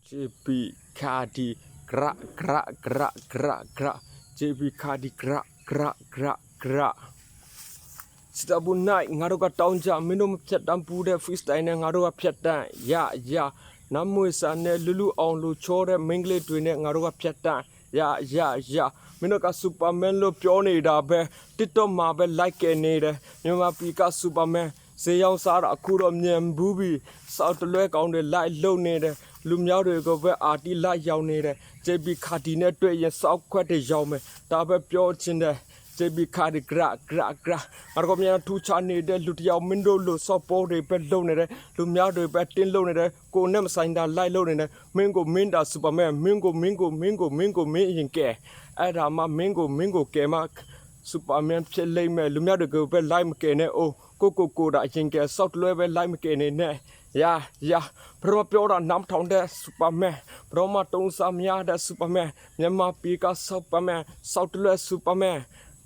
JB Cardi gra gra gra gra gra JB Cardi gra gra gra gra Stabu night ngaro ka taun ja mino ma phyat tan pu de freestyle ne ngaro ka phyat tan ya namwe sa ne lulu aung lu chaw de mingle twi ne ngaro ka phyat tan ya mino ka superman lo pyoနေတာပဲ TikTok မှာပဲ like ခဲ့နေတယ်မြန်မာပြည်က superman ဈေးရောက်စားတာအခုတော့မြန်ဘူးပြီစောက်တလွဲကောင်းတွေ like လုံနေတယ်လူမျိုးတွေကိုပဲအာတီ like ရောက်နေတယ် JB Cardi နဲ့တွေ့ရင်စောက်ခွက်တွေရောက်မယ်ဒါပဲပြောချင်တယ် JB Cardi gra gra gra ငါတို့ကမြန်ထူချနေတဲ့လူတယောက်မင်းတို့လို့စောက်ပေါ်တွေပဲလုံနေတယ်လူမျိုးတွေပဲတင်းလုံနေတယ်ကိုနဲ့မဆိုင်တာ like လုံနေတယ်မင်းကိုမင်းတာ superman မင်းကိုမင်းရင်ကဲအဲ့ဒါမှမင်းကိုကဲမ superman ဖြစ်လိမ့်မယ်လူမျိုးတွေကိုပဲ like မကဲနဲ့အိုးကိုဒါအရင်ကစောက်လွဲပဲ like မကဲနေနဲ့呀ဘရောပြောတာနားထောင်တဲ့ superman ဘရောမတုံးစားမရတဲ့ superman မြန်မာပြည်က superman စောက်လွဲ superman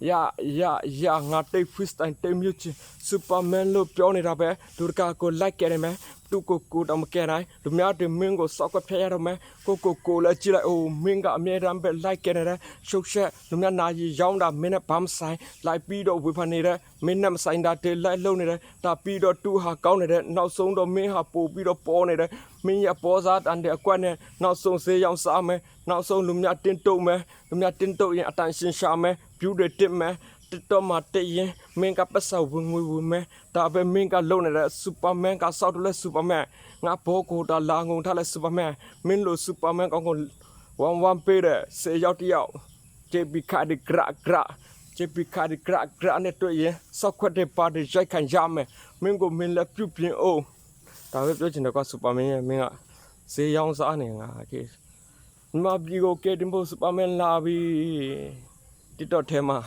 呀ငါတိတ် freestyle တိတ်မြချင် superman လို့ပြောနေတာပဲလူတကာကို like ကြတယ်မယ်သူကိုတော့မကဲနိုင်လူများတွေမင်းကိုစောက်ကဖျက်ရတော့မယ်ကိုလည်းကြည့်လိုက်အိုးမင်းကအမြဲတမ်းပဲ like ကြတယ်ရှုပ်ရှက်လူများနာရီရောင်းတာမင်းနဲ့ဘာမဆိုင် like ပြီးတော့ဝေဖန်နေတဲ့မင်းနဲ့မဆိုင်တာတွေ like လုပ်နေတယ်ဒါပြီးတော့သူဟာကောင်းနေတဲ့နောက်ဆုံးတော့မင်းဟာပို့ပြီးတော့ပေါ်နေတယ်မင်းရပေါ်စားတန်တဲ့အကွက်နဲ့နောက်ဆုံးဈေးရောက်စားမယ်နောက်ဆုံးလူများတင်းတုံမယ်လူများတင်းတုံရင်အတန်ရှင်းရှာမယ် view တွေတက်မယ်TikTok မှာတက်ရင်မင်းကပတ်စဝင်ငွေဝင်မယ်ဒါပဲမင်းကလုံနေတဲ့ superman ကစောက်တယ် superman ငါဘောကိုတာလာငုံထားလဲ superman မင်းလို့ superman ကောင်းဝမ်ပေးတဲ့စေရောက်တယောက် JB Cardi gra JB Cardi gra နဲ့တွေ့ရင်စောက်ခွက်တဲ့ပါတွေရိုက်ခံရမယ်မင်းကိုမင်းလည်းပြုတ်ပြင်းအောင်ဒါပဲပြောချင်တယ်ကွာ superman ရဲ့မင်းကဈေးရောင်းစားနေငါကေမမပြီကိုကဲတင်ဖို့ superman လာပြီTikTok ထဲမှာ